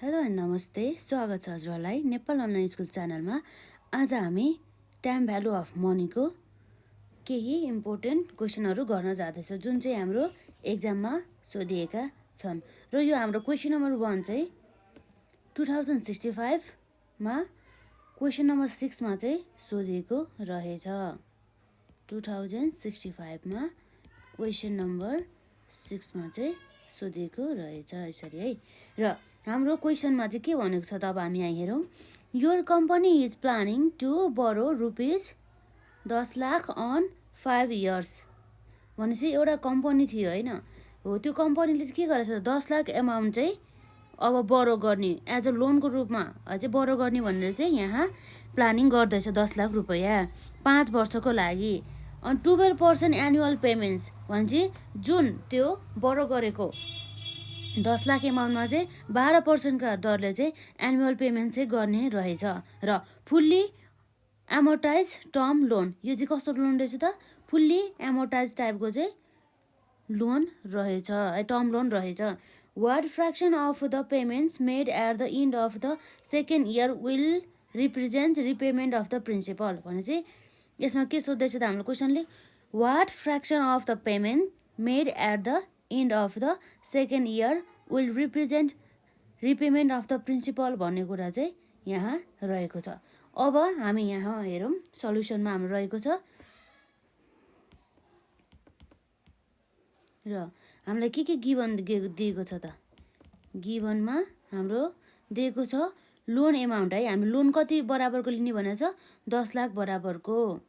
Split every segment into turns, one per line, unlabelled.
Hello and नमस्ते, स्वागत छ हजुरहरूलाई नेपाल अनलाइन स्कुल च्यानलमा। आज हामी टाइम भ्यालु अफ मनीको केही इम्पोर्टेन्ट क्वेसनहरू गर्न जाँदैछौँ, जुन चाहिँ हाम्रो एक्जाममा सोधिएका छन्। र यो हाम्रो क्वेसन नम्बर 1 चाहिँ 2065मा क्वेसन नम्बर 6मा चाहिँ सोधिएको रहेछ। 2065मा क्वेसन नम्बर 6मा चाहिँ सोधिएको रहेछ यसरी है। र हाम्रो क्वेसनमा चाहिँ के भनेको छ त, अब हामी यहाँ हेरौँ। Your company is planning to borrow ₹10 lakh on 5 years भनेपछि एउटा कम्पनी थियो होइन, हो त्यो कम्पनीले चाहिँ के गरेछ त 10 लाख एमाउन्ट चाहिँ अब बरो गर्ने एज अ लोनको रूपमा चाहिँ बरो गर्ने भनेर चाहिँ यहाँ प्लानिङ गर्दैछ। 10 लाख रुपैयाँ 5 वर्षको लागि। अनि 12% एनुअल पेमेन्ट्स भनेपछि जुन त्यो बरो गरेको 10 लाख एमाउन्टमा चाहिँ 12% का दरले चाहिँ एनुअल पेमेन्ट चाहिँ गर्ने रहेछ। र फुल्ली एमोर्टाइज टर्म लोन, यो चाहिँ कस्तो लोन रहेछ त, फुल्ली एमोर्टाइज टाइपको चाहिँ लोन रहेछ, टर्म लोन रहेछ। What fraction of the payments made at the end of the second year will represent repayment of the principal भनेपछि यसमा के सोध्दैछ त हाम्रो क्वेसनले, what fraction of the payment made at the end of the second year will represent repayment of the principal भन्ने कुरा चाहिँ यहाँ रहेको छ। अब हामी यहाँ हेरौँ, सल्युसनमा हाम्रो रहेको छ र हामीलाई के गिभन दिएको छ त, गिभनमा हाम्रो दिएको छ लोन एमाउन्ट है। हामी लोन कति बराबरको लिने भनेको छ, 10 लाख बराबरको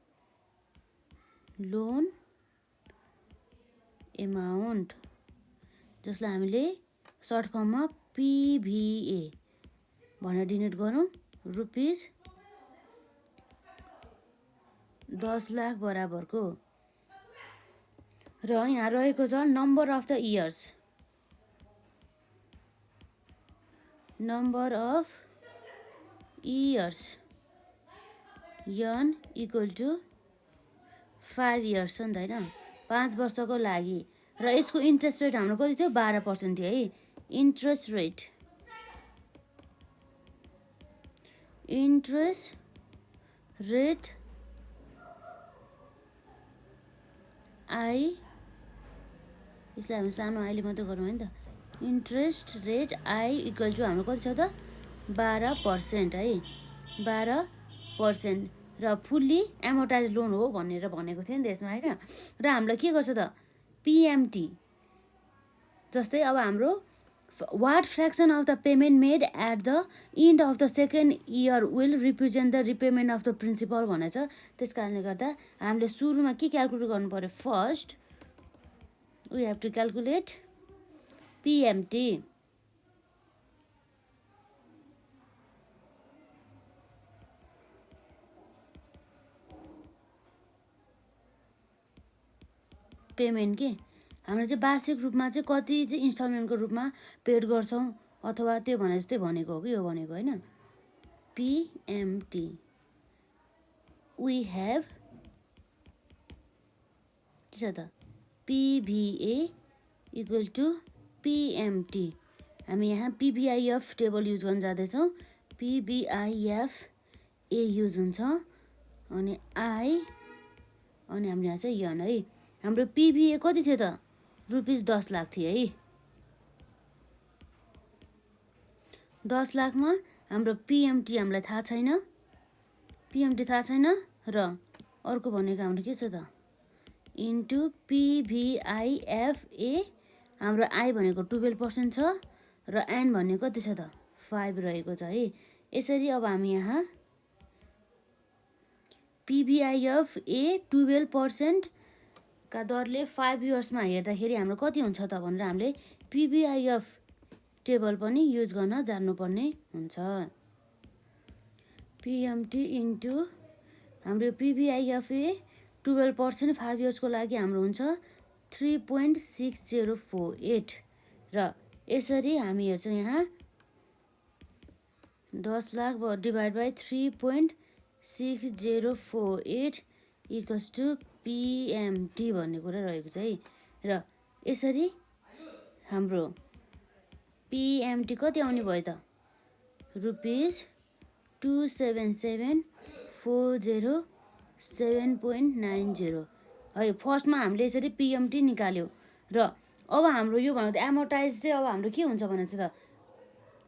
लोन एमाउन्ट, जसलाई हामीले सर्ट फर्ममा PVA भनेर डिनोट गरौँ। ₹10 लाख बराबरको। र यहाँ रहेको छ number of the years, number of years n equal to 5 years हो नि त होइन, 5 वर्षको लागि। र यसको इन्ट्रेस्ट रेट हाम्रो कति थियो, 12% थियो है। इन्ट्रेस्ट रेट आई, यसलाई हामी सानो आईले मात्रै गरौँ है नि त। Interest rate I equal to हाम्रो कति छ त, 12% है, 12%। र फुल्ली एमोर्टाइज लोन हो भनेर भनेको थियो नि त यसमा होइन। र हामीलाई के गर्छ त, PMT जस्तै अब हाम्रो what fraction of the payment made at the end of the second year will represent the repayment of the principal भनेछ। त्यस कारणले गर्दा हामीले सुरुमा के क्यालकुलेट गर्नु पऱ्यो, first we have to calculate PMT। Payment के हामीले चाहिँ वार्षिक रूपमा चाहिँ कति चाहिँ इन्स्टलमेन्टको रूपमा पेड गर्छौँ अथवा त्यो भने जस्तै भनेको हो कि यो भनेको होइन। PMT वी हेभ के छ त, PVA इक्वल टु PMT। हामी यहाँ PVIF टेबल युज गर्न जाँदैछौँ। PVIF ए युज हुन्छ अनि आई अनि हाम्रो यहाँ चाहिँ यन है। हाम्रो PVA कति थियो त, ₹10 लाख थियो है। 10 लाखमा हाम्रो PMT हामीलाई थाहा छैन, PMT थाहा छैन। र अर्को भनेको हाम्रो के छ त, इन्टु PVIFA, हाम्रो आई भनेको 12% छ र एन भनेको कति छ त, 5 रहेको छ है। यसरी अब हामी यहाँ PVIFA 12% का दरले 5 yearsमा हेर्दाखेरि हाम्रो कति हुन्छ त भनेर हामीले PVIF टेबल पनि युज गर्न जान्नुपर्ने हुन्छ। PMT इन्टु हाम्रो PVIFA 12% 5 yearsको लागि हाम्रो हुन्छ 3.6048। र यसरी हामी हेर्छौँ यहाँ 10 lakh divide by 3.6048 equals to PMT भन्ने कुरा रहेको छ है। र यसरी हाम्रो PMT कति आउने भयो त, रुपिज 277,407.90 है। फर्स्टमा हामीले यसरी पिएमटी निकाल्यो र अब हाम्रो यो भनेको एमोर्टाइज चाहिँ अब हाम्रो के हुन्छ भने चाहिँ त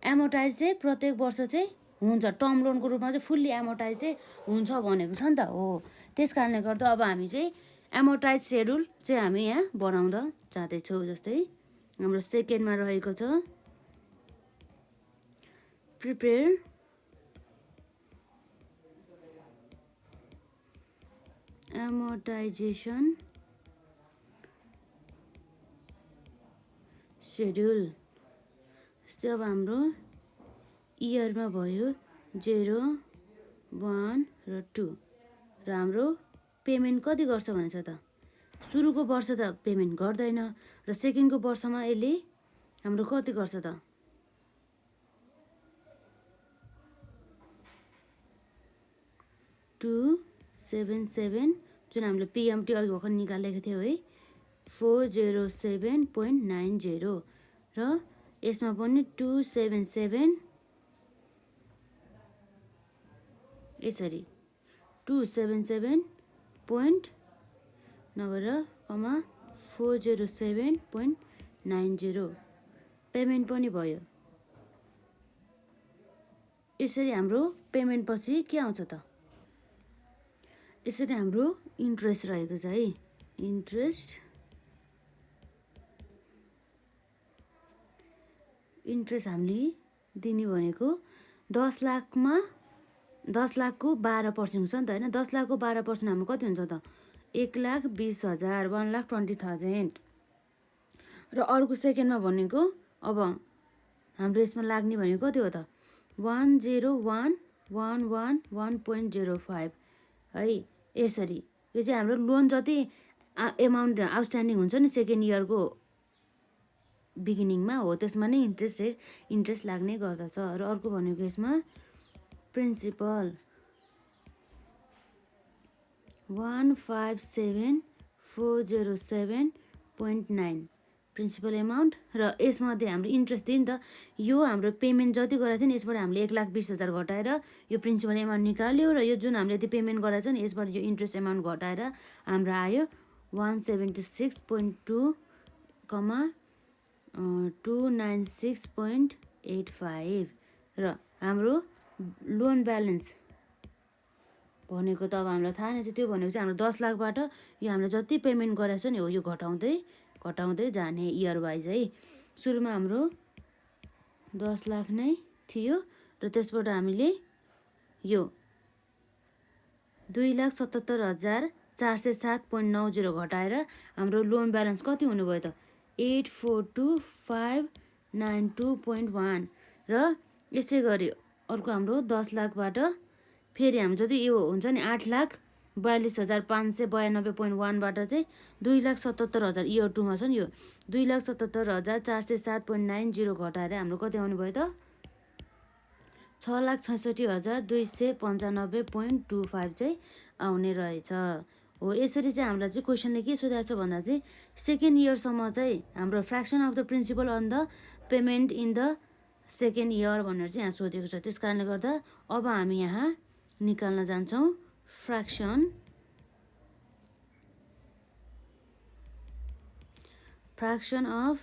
एमोर्टाइज चाहिँ प्रत्येक वर्ष चाहिँ हुन्छ, टर्म लोनको रूपमा चाहिँ फुल्ली एमोर्टाइज चाहिँ हुन्छ भनेको छ नि त हो। त्यस कारणले गर्दा अब हामी चाहिँ एमोर्टाइज सेड्युल चाहिँ हामी यहाँ बनाउँदा जाँदैछौँ। जस्तै हाम्रो सेकेन्डमा रहेको छ प्रिपेयर amortization schedule। जस्तै अब हाम्रो इयरमा भयो 0, 1 र 2 र हाम्रो पेमेन्ट कति गर्छ भनेछ त सुरुको वर्ष त पेमेन्ट गर्दैन र सेकेन्डको वर्षमा यसले हाम्रो कति गर्छ त 277 जुन हामीले पिएमटी अघि भर्खर निकालेको थियो है 407.90 र यसमा पनि 277 यसरी 277 पोइन्ट नगरेर कमा 407.90 पेमेन्ट पनि भयो। यसरी हाम्रो पेमेन्ट पछि के आउँछ त यसरी हाम्रो इन्ट्रेस्ट रहेको छ है। इन्ट्रेस्ट हामीले दिने भनेको 10 लाखमा 10 लाखको 12% हुन्छ नि त होइन। 10 लाखको 12% हाम्रो कति हुन्छ त 1,20,000 1,20,000 र अर्को सेकेन्डमा भनेको अब हाम्रो यसमा लाग्ने भनेको कति हो त 101,111.05 है। यसरी यो चाहिँ हाम्रो लोन जति एमाउन्ट आउटस्ट्यान्डिङ हुन्छ नि सेकेन्ड इयरको बिगिनिङमा हो त्यसमा नै इन्ट्रेस्ट लाग्ने गर्दछ। र अर्को भनेको यसमा प्रिन्सिपल 157,407.9 प्रिन्सिपल एमाउन्ट र यसमध्ये हाम्रो इन्ट्रेस्ट दियो नि त यो हाम्रो पेमेन्ट जति गरेको थियो नि यसबाट हामीले 1,20,000 घटाएर यो प्रिन्सिपल एमाउन्ट निकाल्यो र यो जुन हामीले त्यो पेमेन्ट गराएको छ नि यसबाट यो इन्ट्रेस्ट एमाउन्ट घटाएर हाम्रो आयो 176.2, 296.85 र हाम्रो लोन ब्यालेन्स भनेको त अब हामीलाई थाहा नै थियो। त्यो भनेको चाहिँ हाम्रो 10 लाखबाट यो हामीले जति पेमेन्ट गरेको छ नि हो यो घटाउँदै जाने इयर वाइज है। सुरुमा हाम्रो 10 लाख नै थियो र त्यसबाट हामीले यो 2,77,407.90 घटाएर हाम्रो लोन ब्यालेन्स कति हुनुभयो त 842,592.1 र यसै गरी अर्को हाम्रो 10 लाखबाट फेरि हाम्रो जति यो हुन्छ नि 8,42,592.1बाट चाहिँ 2,77,000 इयर 2मा छ नि यो 2,77,407.90 घटाएर हाम्रो कति आउनुभयो त 6,66,295.25 चाहिँ आउने रहेछ हो। यसरी चाहिँ हामीलाई चाहिँ क्वेसनले के सोधेको छ भन्दा चाहिँ सेकेन्ड इयरसम्म चाहिँ हाम्रो fraction of the principal on the payment in the second year भनेर चाहिँ यहाँ सोधेको छ। त्यस कारणले गर्दा अब हामी यहाँ निकाल्न जान्छौँ fraction of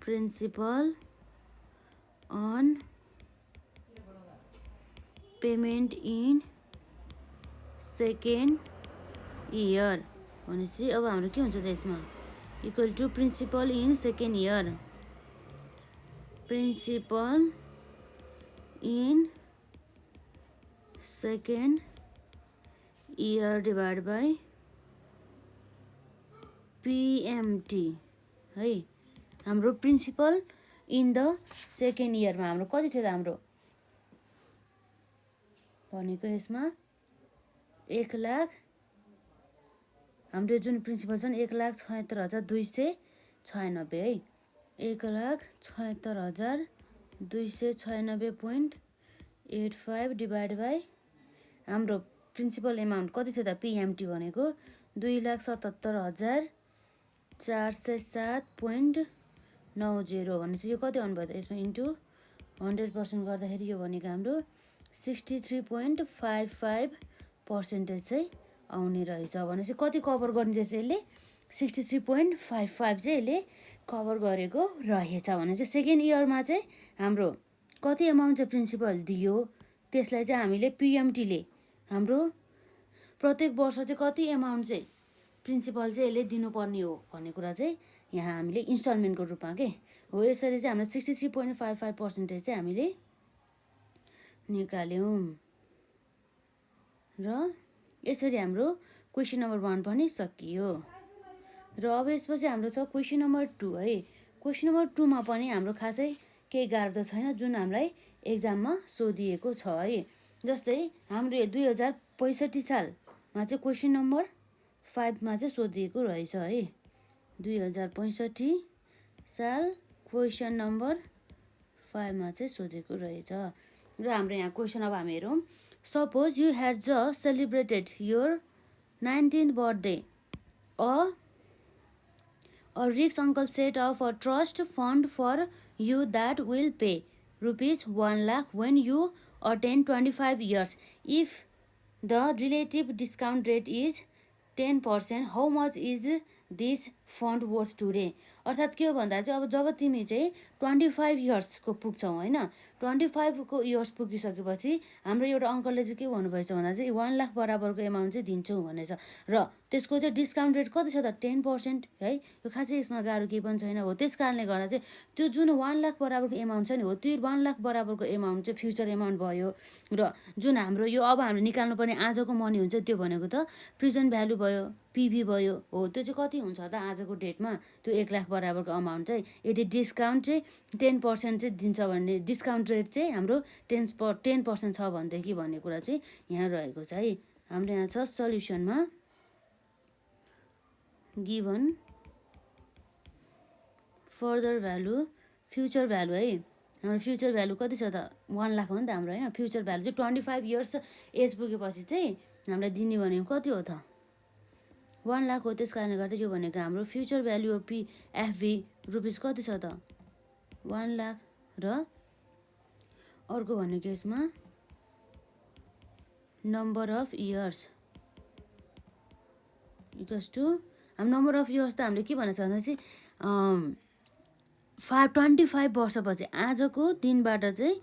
principal on payment in second year भनेपछि अब हाम्रो के हुन्छ त यसमा equal to principal in second year principal in second year divide by PMT है। हाम्रो प्रिन्सिपल इन द सेकेन्ड इयरमा हाम्रो कति थियो त हाम्रो भनेको यसमा 1 लाख हाम्रो जुन प्रिन्सिपल छ नि 1,76,296 है 1,76,296.85 डिभाइड बाई हाम्रो प्रिन्सिपल एमाउन्ट कति थियो त पिएमटी भनेको 2,77,407.90 भनेपछि यो कति आउनुभयो त यसमा इन्टु 100% गर्दाखेरि यो भनेको हाम्रो 63.55% चाहिँ आउने रहेछ। भनेपछि कति कभर गर्ने रहेछ यसले? 63.55 चाहिँ यसले कभर गरेको रहेछ। भनेपछि सेकेन्ड इयरमा चाहिँ हाम्रो कति एमाउन्ट चाहिँ प्रिन्सिपल दियो, त्यसलाई चाहिँ हामीले पिएमटीले हाम्रो प्रत्येक वर्ष चाहिँ कति एमाउन्ट चाहिँ प्रिन्सिपल चाहिँ यसले दिनुपर्ने हो भन्ने कुरा चाहिँ यहाँ हामीले इन्स्टलमेन्टको रूपमा के हो, यसरी चाहिँ हाम्रो 63.55% चाहिँ हामीले निकाल्यौँ। र यसरी हाम्रो क्वेसन नम्बर 1 पनि सकियो। र अब यसपछि हाम्रो छ क्वेसन नम्बर 2 है। क्वेसन नम्बर 2 मा पनि हाम्रो खासै केही गाह्रो त छैन, जुन हामीलाई एक्जाममा सोधिएको छ है। जस्तै हाम्रो 2065 सालमा चाहिँ क्वेसन नम्बर 5 मा चाहिँ सोधिएको रहेछ है। 2065 साल क्वेसन नम्बर 5 मा चाहिँ सोधेको रहेछ। र हाम्रो यहाँ क्वेसन अब हामी हेरौँ। Suppose you had just celebrated your 19th birthday. A rich uncle set up a trust fund for you that will pay rupees 1 lakh when you attain 25 years. If the relative discount rate is 10%, how much is this fund worth today? अर्थात् के हो भन्दा चाहिँ अब जब तिमी चाहिँ 25 इयर्सको पुग्छौ होइन, 25 years पुगिसकेपछि हाम्रो एउटा अङ्कलले चाहिँ के भन्नुभएछ भन्दा चाहिँ 1 लाख बराबरको एमाउन्ट चाहिँ दिन्छौँ भनेछ। र त्यसको चाहिँ डिस्काउन्ट रेट कति छ त? 10% है। यो खासै यसमा गाह्रो केही पनि छैन हो। त्यस कारणले गर्दा चाहिँ त्यो जुन 1 लाख बराबरको एमाउन्ट छ नि हो, त्यो 1 लाख बराबरको एमाउन्ट चाहिँ फ्युचर एमाउन्ट भयो। र जुन हाम्रो यो अब हामीले निकाल्नुपर्ने आजको मनी हुन्छ त्यो भनेको त प्रेजेन्ट भ्यालु भयो, पिभी भयो हो। त्यो चाहिँ कति हुन्छ त आजको डेटमा? त्यो 1 लाख बराबरको अमाउन्ट चाहिँ यदि डिस्काउन्ट चाहिँ 10% चाहिँ दिन्छ भने, डिस्काउन्ट रेट चाहिँ हाम्रो 10% छ भनेदेखि भन्ने कुरा चाहिँ यहाँ रहेको छ है। हाम्रो यहाँ छ सल्युसनमा given further value, future value है। हाम्रो फ्युचर भ्यालु कति छ त? 1 लाख हो नि त हाम्रो होइन। फ्युचर भ्यालु चाहिँ 25 इयर्स एज पुगेपछि चाहिँ हामीलाई दिने भनेको कति हो त? 1 लाख हो। त्यस कारणले गर्दा यो भनेको हाम्रो फ्युचर भ्यालु हो पिएफभी रुपिस कति छ त? 1 लाख। र अर्को भनेको यसमा number of years equals to हाम्रो नम्बर अफ इयर्स त हामीले के भनेको छ भन्दा चाहिँ 25 वर्षपछि आजको दिनबाट चाहिँ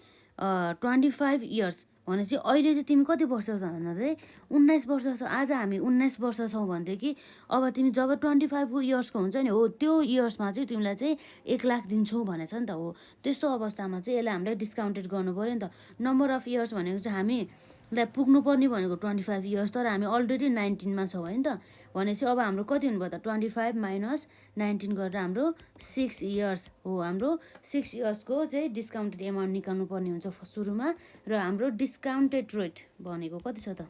25 इयर्स भनेपछि अहिले चाहिँ तिमी कति वर्ष छ भन्दा चाहिँ 19 वर्ष छ। आज हामी 19 वर्ष छौँ भनेदेखि अब तिमी जब 25 इयर्सको हुन्छ नि हो, त्यो इयर्समा चाहिँ तिमीलाई चाहिँ 1 लाख दिन्छौँ भनेछ नि त हो। त्यस्तो अवस्थामा चाहिँ यसलाई हामीले डिस्काउन्टेड गर्नु पऱ्यो नि त। नम्बर अफ इयर्स भनेको चाहिँ हामीलाई पुग्नुपर्ने भनेको 25 इयर्स, तर हामी अलरेडी 19मा छौँ है नि त। भनेपछि अब हाम्रो कति हुनुभयो त? 25 माइनस 19 गरेर हाम्रो 6 इयर्स हो। हाम्रो 6 इयर्सको चाहिँ डिस्काउन्टेड एमाउन्ट निकाल्नु पर्ने हुन्छ सुरुमा। र हाम्रो डिस्काउन्टेड रेट भनेको कति छ त?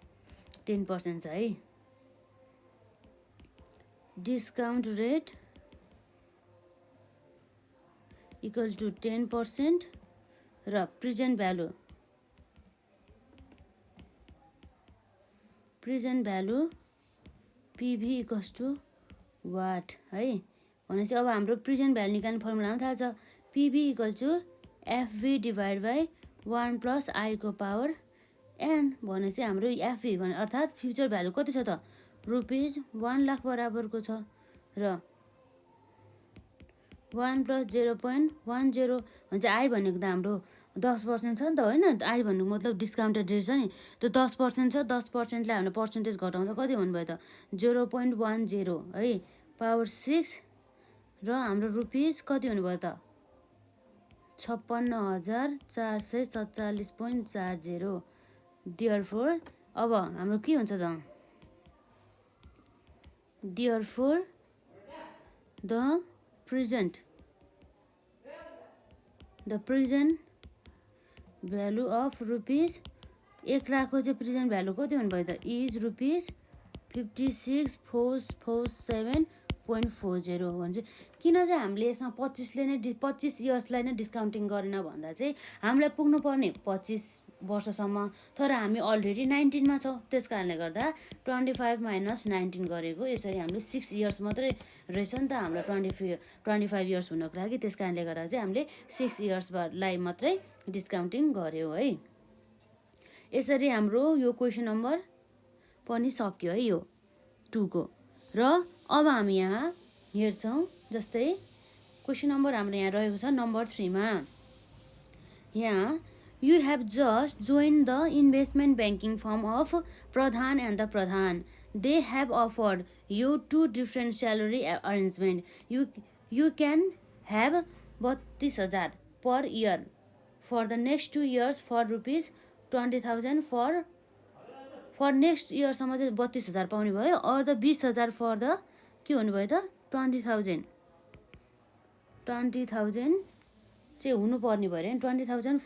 10% छ है। डिस्काउन्ट रेट इक्वल टु 10% र present value PV equals to what है। भनेपछि अब हाम्रो प्रेजेन्ट भ्यालु निकाल्ने फर्मुला पनि थाहा छ। PV equal to FV divide by 1 plus आईको पावर एन। भनेपछि हाम्रो एफभी भने अर्थात् फ्युचर भ्यालु कति छ त? रुपिस 1 लाख बराबरको छ। र 1 प्लस 0.10 भने चाहिँ आई भनेको त हाम्रो 10% छ नि त होइन। आई भन्नुको मतलब डिस्काउन्टेड रेट छ नि, त्यो 10% छ। 10%लाई हामीले पर्सेन्टेज घटाउँदा कति हुनुभयो त? 0.10 है पावर 6। र हाम्रो रुपिस कति हुनुभयो त? 56,447.40। डियरफोर अब हाम्रो के हुन्छ त? डियरफोर the present value of rupees 1 लाखको चाहिँ प्रेजेन्ट भ्यालु कति हुनुभयो त? इज रुपिस 56,447 0.40 हो भने चाहिँ किन चाहिँ हामीले यसमा 25ले नै 25 इयर्सलाई नै डिस्काउन्टिङ गरेन भन्दा चाहिँ हामीलाई पुग्नुपर्ने 25 वर्षसम्म, तर हामी अलरेडी 19मा छौँ। त्यस कारणले गर्दा 25 माइनस 19 गरेको, यसरी हामीले 6 इयर्स मात्रै रहेछ नि त हाम्रो 25 इयर्स हुनको लागि। त्यस कारणले गर्दा चाहिँ हामीले 6 इयर्सलाई मात्रै डिस्काउन्टिङ गर्यो है। यसरी हाम्रो यो क्वेसन नम्बर पनि सक्यो है, यो 2 को। र अब हामी यहाँ हेर्छौँ, जस्तै क्वेसन नम्बर हाम्रो यहाँ रहेको छ नम्बर 3 मा। यहाँ you have just joined the investment banking firm of Pradhan and the Pradhan. They have offered you 2 different salary arrangement. You can have 32,000 per year for the next 2 years for rupees 20,000 for next year सम्म चाहिँ 32,000 पाउने भयो, or the 20,000 for the के हुनुभयो त 20,000 चाहिँ हुनुपर्ने भयो अरे 20,000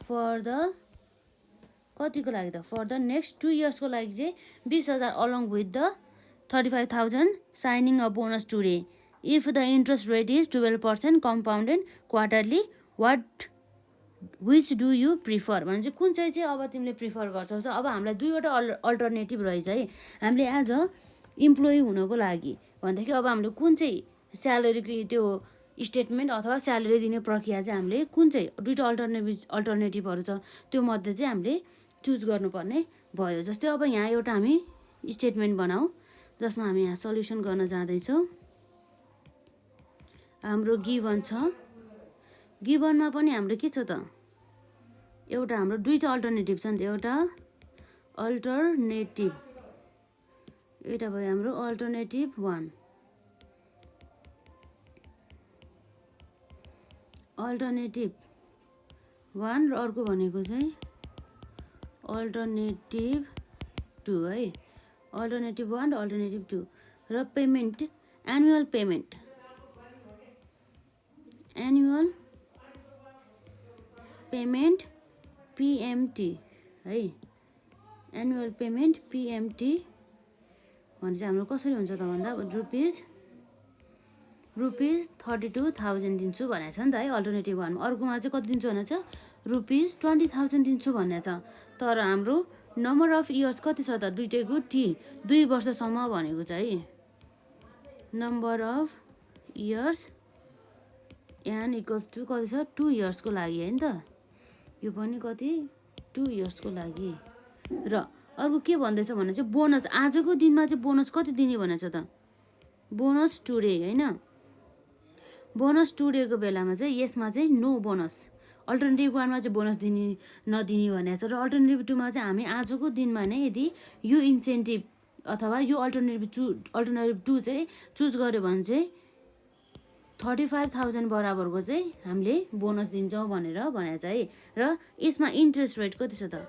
फर द कतिको लागि त फर द नेक्स्ट 2 इयर्सको लागि चाहिँ 20,000 along with the 35,000 shining a bonus today if the interest rate is 12% compounded quarterly which do you prefer भने चाहिँ कुन चाहिँ अब तिमीले प्रिफर गर्छौ। अब हामीलाई दुईवटा अल्टरनेटिभ रहेछ है। हामीले एज अ इम्प्लोइ हुनको लागि भन्दाखेरि अब हामीले कुन चाहिँ स्यालेरीको त्यो स्टेटमेन्ट अथवा स्यालेरी दिने प्रक्रिया चाहिँ हामीले कुन चाहिँ दुईवटा अल्टरनेटिभहरू छ त्यो मध्ये चाहिँ हामीले चुज गर्नुपर्ने भयो। जस्तै अब यहाँ एउटा हामी स्टेटमेन्ट बनाऊ जसमा हामी यहाँ सल्युसन गर्न जाँदैछौँ। हाम्रो गिभन छ, गिभनमा पनि हाम्रो के छ त एउटा हाम्रो दुईवटा अल्टरनेटिभ छ नि त, एउटा अल्टरनेटिभ एउटा भयो हाम्रो अल्टरनेटिभ 1, अल्टरनेटिभ 1 र अर्को भनेको चाहिँ अल्टरनेटिभ 2 है। अल्टरनेटिभ 1 र अल्टरनेटिभ 2 र पेमेन्ट एनुअल पेमेन्ट पिएमटी है। एनुअल पेमेन्ट पिएमटी भने चाहिँ हाम्रो कसरी हुन्छ त भन्दा रुपिज 32,000 दिन्छु भनेको छ नि त है अल्टरनेटिभ 1 मा। अर्कोमा चाहिँ कति दिन्छु भनेको छ रुपिज 20,000 दिन्छु भनेको छ। तर हाम्रो नम्बर अफ इयर्स कति छ त दुईटैको 2 वर्षसम्म भनेको छ है। Number of years N equals to कति छ 2 इयर्सको लागि है नि त। यो पनि कति 2 इयर्सको लागि। र अर्को के भन्दैछ भने चाहिँ बोनस आजको दिनमा चाहिँ बोनस कति दिने भनेको छ त बोनस टुडे होइन। बोनस टुडेको बेलामा चाहिँ यसमा चाहिँ नो बोनस, अल्टरनेटिभ 1 मा चाहिँ बोनस नदिने भनेको छ। र अल्टरनेटिभ 2 मा चाहिँ हामी आजको दिनमा नै यदि यो इन्सेन्टिभ अथवा यो अल्टरनेटिभ 2 चाहिँ चुज गर्यो भने चाहिँ 35,000 बराबरको चाहिँ हामीले बोनस दिन्छौँ भनेर भनेको छ है। र यसमा इन्ट्रेस्ट रेट कति छ त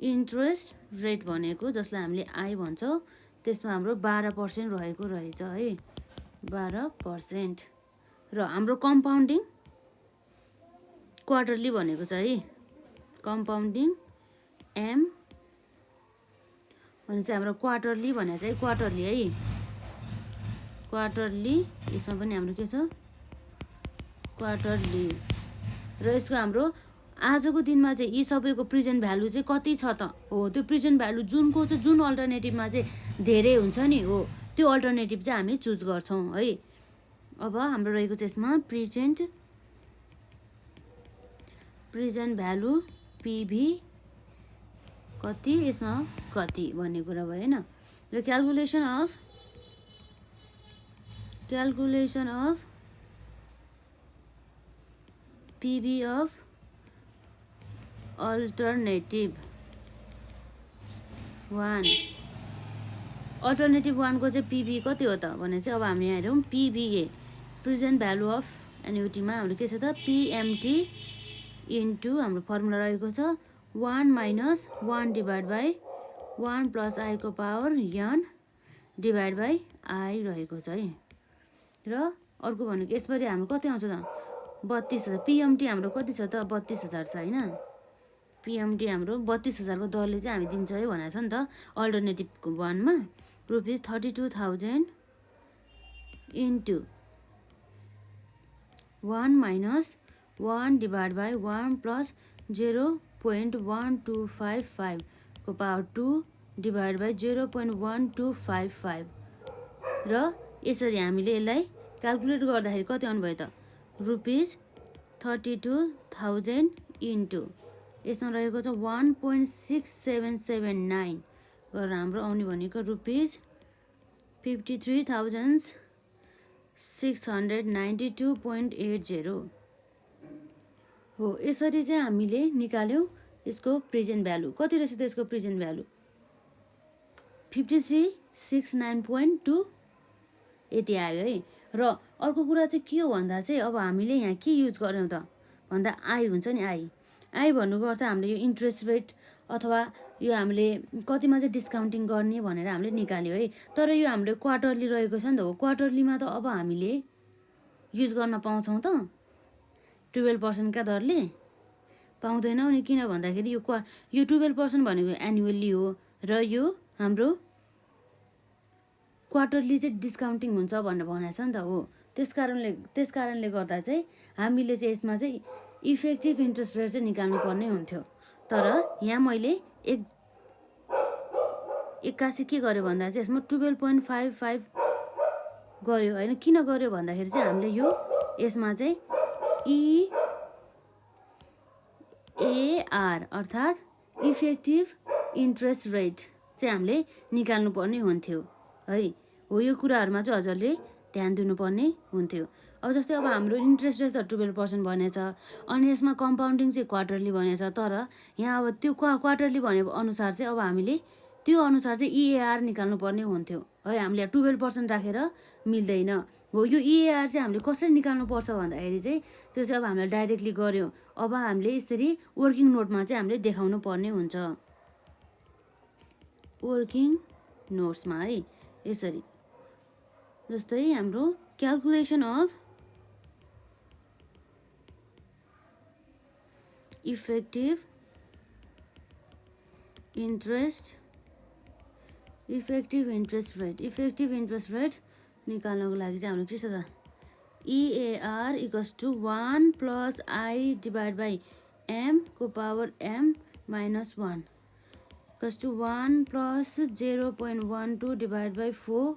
इन्ट्रेस्ट रेट भनेको जसलाई हामीले आई भन्छौँ त्यसमा हाम्रो 12% रहेको रहेछ है 12%। र हाम्रो कम्पाउन्डिङ क्वार्टरली भनेको छ है। कम्पाउन्डिङ एम भने चाहिँ हाम्रो क्वार्टरली भनेको चाहिँ क्वार्टरली है क्वार्टरली। यसमा पनि हाम्रो के छ क्वार्टरली। र यसको हाम्रो आजको दिनमा चाहिँ यी सबैको प्रेजेन्ट भ्यालु चाहिँ कति छ त हो त्यो प्रेजेन्ट भ्यालु जुनको चाहिँ जुन अल्टरनेटिभमा चाहिँ धेरै हुन्छ नि हो त्यो अल्टरनेटिभ चाहिँ हामी चुज गर्छौँ है। अब हाम्रो रहेको चाहिँ यसमा प्रेजेन्ट भ्यालु पिभी कति यसमा कति भन्ने कुरा भयो होइन। र calculation of PV of alternative 1 alternative 1 को चाहिँ पिभी कति हो त भने चाहिँ अब हामी यहाँ हेरौँ पिभीए प्रेजेन्ट भ्यालु अफ एन्युटीमा हाम्रो के छ त पिएमटी इन्टु हाम्रो फर्मुला रहेको छ 1 माइनस 1 डिभाइड बाई 1 प्लस आईको power N divide by I रहेको छ है। र अर्को भनेको यसरी हाम्रो कति आउँछ त 32,000 पिएमटी हाम्रो कति छ त 32,000 छ होइन। पिएमटी हाम्रो 32,000 को दरले चाहिँ हामी दिन्छ है भनेको छ नि त अल्टरनेटिभ 1 मा। Rupees 32,000 into 1 minus 1 divide by 1 plus 0.1255 को पावर 2 डिभाइड बाई 0.1255 र यसरी हामीले यसलाई क्यालकुलेट गर्दाखेरि कति आउनुभयो त रुपिज 32,000 इन्टु यसमा रहेको छ 1.6779 गरेर हाम्रो आउने भनेको रुपिज 53,692.80 हो। यसरी चाहिँ हामीले निकाल्यौँ यसको प्रेजेन्ट भ्यालु कति रहेछ त यसको प्रेजेन्ट भ्यालु 53,692 यति आयो है। र अर्को कुरा चाहिँ के हो भन्दा चाहिँ अब हामीले यहाँ के युज गर्यौँ त भन्दा आई हुन्छ नि आई भन्नुको अर्थ हामीले यो इन्ट्रेस्ट रेट अथवा यो हामीले कतिमा चाहिँ डिस्काउन्टिङ गर्ने भनेर हामीले निकाल्यो है। तर यो हाम्रो क्वार्टरली रहेको छ नि त हो। क्वार्टरलीमा त अब हामीले युज गर्न पाउँछौँ त 12% का दरले पाउँदैनौँ नि। किन भन्दाखेरि यो 12% भनेको एनुअली हो र यो हाम्रो क्वार्टरली चाहिँ डिस्काउन्टिङ हुन्छ भनेर भनेको छ नि त हो। त्यस कारणले गर्दा चाहिँ हामीले चाहिँ यसमा चाहिँ इफेक्टिभ इन्ट्रेस्ट रेट चाहिँ निकाल्नु पर्ने हुन्थ्यो। तर यहाँ मैले 81 के गर्यो भन्दा चाहिँ यसमा 12.55 गर्यो होइन। किन गर्यो भन्दाखेरि चाहिँ हामीले यो यसमा चाहिँ EAR अर्थात् इफेक्टिभ इन्ट्रेस्ट रेट चाहिँ हामीले निकाल्नु पर्ने हुन्थ्यो है। हो यो कुराहरूमा चाहिँ हजुरले ध्यान दिनुपर्ने हुन्थ्यो। अब जस्तै अब हाम्रो इन्ट्रेस्ट रेट त 12% बनेछ अनि यसमा कम्पाउन्डिङ चाहिँ क्वार्टरली बनेछ। तर यहाँ अब त्यो क्वार्टरली भनेको अनुसार चाहिँ अब हामीले त्यो अनुसार चाहिँ EAR निकाल्नु पर्ने हुन्थ्यो है। हामीले 12% राखेर मिल्दैन हो। यो EAR चाहिँ हामीले कसरी निकाल्नु पर्छ भन्दाखेरि चाहिँ त्यो चाहिँ अब हामीले डाइरेक्टली गऱ्यौँ। अब हामीले यसरी वर्किङ नोटमा चाहिँ हामीले देखाउनु पर्ने हुन्छ वर्किङ नोट्समा है। यसरी जस्तै हाम्रो calculation of effective interest rate निकाल्नको लागि चाहिँ हाम्रो के छ त EAR equals to 1 plus I divide by M को power m minus 1 equals to 1 plus 0.12 divide by 4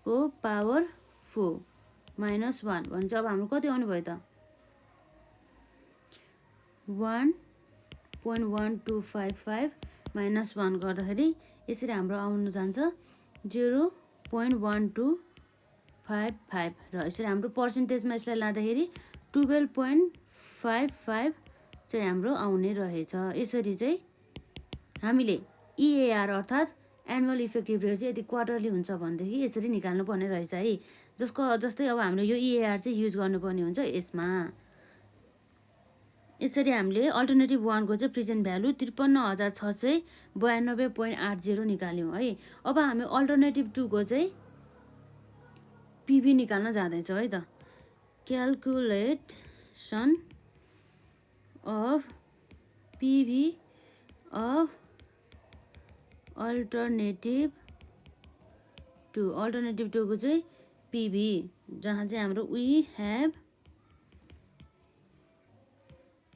को पावर 4 माइनस 1 भने चाहिँ अब हाम्रो कति आउनु भयो त 1.1255 माइनस 1 गर्दाखेरि यसरी हाम्रो आउनु जान्छ 0.1255 र यसरी हाम्रो पर्सेन्टेजमा यसलाई लाँदाखेरि 12.55 चाहिँ हाम्रो आउने रहेछ। यसरी चाहिँ हामीले EAR अर्थात् एनुअल इफेक्टिभ रेट चाहिँ यदि क्वार्टरली हुन्छ भनेदेखि यसरी निकाल्नु पर्ने रहेछ है। जस्तै अब हामीले यो EAR चाहिँ युज गर्नुपर्ने हुन्छ यसमा। यसरी हामीले अल्टरनेटिभ 1 को चाहिँ प्रेजेन्ट भ्यालु 53,692.80 निकाल्यौँ है। अब हामी अल्टरनेटिभ 2 को चाहिँ पिभी निकाल्न जाँदैछौँ है त। Calculation of PV of alternative 2 को चाहिँ पिभी जहाँ चाहिँ हाम्रो we have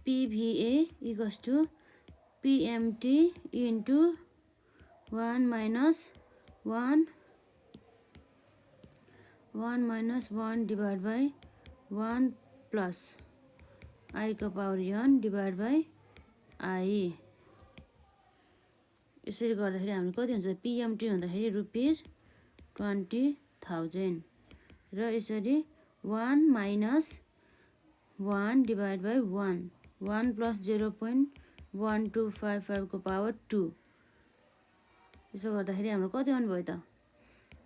PVA equals to PMT into 1 minus 1 divided by 1 plus I को power n divided by I। यसरी गर्दाखेरि हाम्रो कति हुन्छ PMT भन्दाखेरि रुपिज 20,000 र यसरी 1 minus 1 divided by 1 plus 0.1255 को पावर 2 यसो गर्दाखेरि हाम्रो कति आउनु भयो त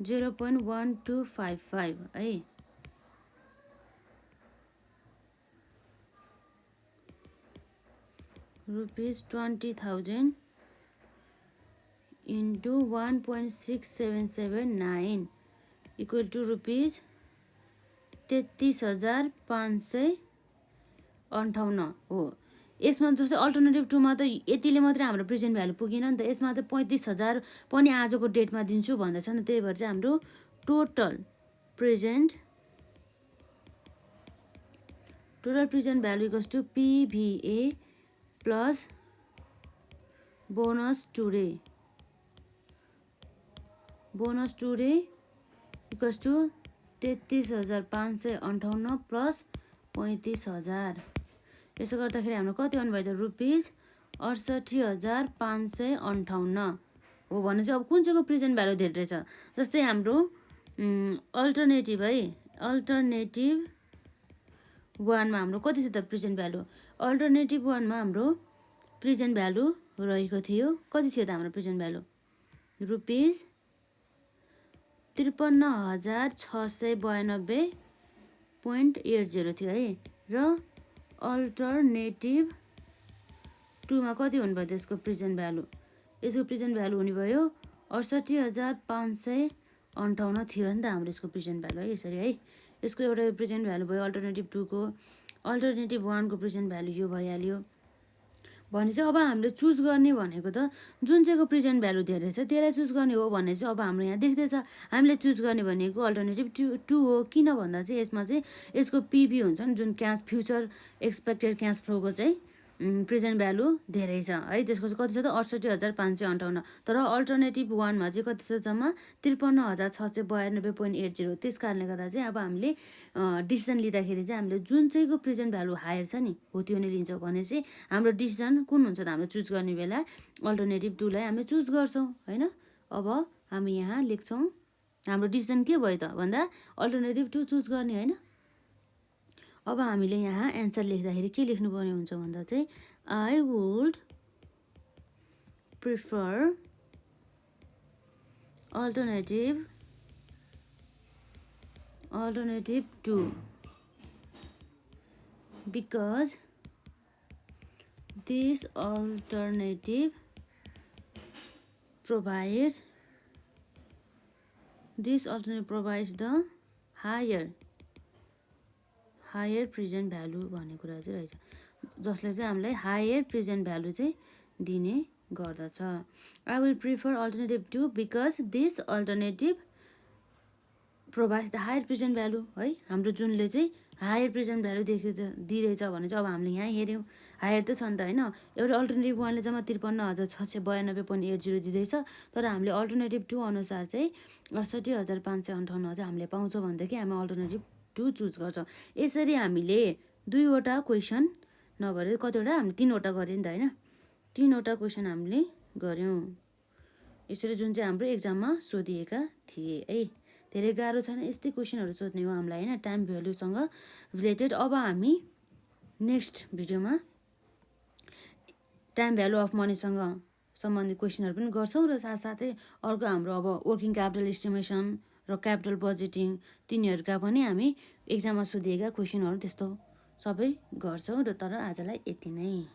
0.1255 है। Rupees 20,000 into 1.6779 equal to rupees 33,558 हो। यसमा जस्तै अल्टरनेटिभ 2 मा त यतिले मात्रै हाम्रो प्रेजेन्ट भ्यालु पुगेन नि त, यसमा त 35,000 पनि आजको डेटमा दिन्छु भन्दैछ नि, त्यही भएर चाहिँ हाम्रो total present value equals to PVA plus bonus to रे इक्वल्स टु 33,558 प्लस 35,000। यसो गर्दाखेरि हाम्रो कति आउनुभयो त रुपिज 68,558 हो भने चाहिँ अब कुन चाहिँको प्रेजेन्ट भ्यालु धेरै रहेछ। जस्तै हाम्रो अल्टरनेटिभ है, अल्टरनेटिभ 1 मा हाम्रो कति थियो त प्रेजेन्ट भ्यालु। अल्टरनेटिभ 1 मा हाम्रो प्रेजेन्ट भ्यालु रहेको थियो, कति थियो त हाम्रो प्रेजेन्ट भ्यालु रुपिज 53,692.80 थियो है। र अल्टरनेटिभ 2 मा कति हुनुभयो त्यसको प्रेजेन्ट भ्यालु, यसको प्रेजेन्ट भ्यालु हुने भयो 68,558 थियो नि त हाम्रो यसको प्रेजेन्ट भ्यालु है। यसरी है, यसको एउटा प्रेजेन्ट भ्यालु भयो अल्टरनेटिभ 2 को। अल्टरनेटिभ 1 को प्रेजेन्ट भ्यालु यो भइहाल्यो भने चाहिँ अब हामीले चुज गर्ने भनेको त जुन चाहिँको प्रेजेन्ट भ्यालु धेरै छ त्यसलाई चुज गर्ने हो भने चाहिँ अब हाम्रो यहाँ देख्दैछ हामीले चुज गर्ने भनेको अल्टरनेटिभ 2 हो। किन भन्दा चाहिँ यसमा चाहिँ यसको पिभी हुन्छ नि, जुन क्यास फ्युचर एक्सपेक्टेड क्यास फ्लोको चाहिँ प्रेजेन्ट भ्यालु धेरै छ है। त्यसको चाहिँ कति छ त 68,558। तर अल्टरनेटिभ 1 मा चाहिँ कति छ जम्मा 53,692.80। त्यस कारणले गर्दा चाहिँ अब हामीले डिसिजन लिँदाखेरि चाहिँ हामीले जुन चाहिँको प्रेजेन्ट भ्यालु हायर छ नि हो त्यो नै लिन्छौँ भने चाहिँ हाम्रो डिसिजन कुन हुन्छ त हाम्रो चुज गर्ने बेला अल्टरनेटिभ 2 लाई हामीले चुज गर्छौँ होइन। अब हामी यहाँ लेख्छौँ हाम्रो डिसिजन के भयो त भन्दा अल्टरनेटिभ 2 चुज गर्ने होइन। अब हामीले यहाँ एन्सर लेख्दाखेरि के लेख्नुपर्ने हुन्छ भन्दा चाहिँ I would prefer alternative 2 because this alternative provides the higher present value भन्ने कुरा चाहिँ रहेछ, जसले चाहिँ हामीलाई हायर प्रेजेन्ट भ्यालु चाहिँ दिने गर्दछ। I will prefer alternative 2 because this alternative provides the higher present value है। हाम्रो जुनले चाहिँ हायर प्रेजेन्ट भ्यालु दिँदैछ भने चाहिँ अब हामीले यहाँ हेऱ्यौँ हायर त छ नि त होइन। एउटा अल्टरनेटिभ 1 ले जम्मा 53,692.80 दिँदैछ, तर हामीले अल्टरनेटिभ 2 अनुसार चाहिँ 68,558 चाहिँ हामीले पाउँछौँ भनेदेखि हामी अल्टरनेटिभ 2 चुज गर्छौँ। यसरी हामीले 2वटा क्वेसन नभएर कतिवटा हामीले 3वटा गऱ्यौँ नि त होइन, 3वटा क्वेसन हामीले गऱ्यौँ यसरी जुन चाहिँ हाम्रो एक्जाममा सोधिएका थिए है। धेरै गाह्रो छैन, यस्तै क्वेसनहरू सोध्ने हो हामीलाई होइन टाइम भ्यालुसँग रिलेटेड। अब हामी नेक्स्ट भिडियोमा टाइम भ्यालु अफ मनीसँग सम्बन्धित क्वेसनहरू पनि गर्छौँ र साथसाथै अर्को हाम्रो अब वर्किङ क्यापिटल एस्टिमेसन र क्यापिटल बजेटिङ तिनीहरूका पनि हामी एक्जाममा सोधिएका क्वेसनहरू त्यस्तो सबै गर्छौँ र तर आजलाई यति नै।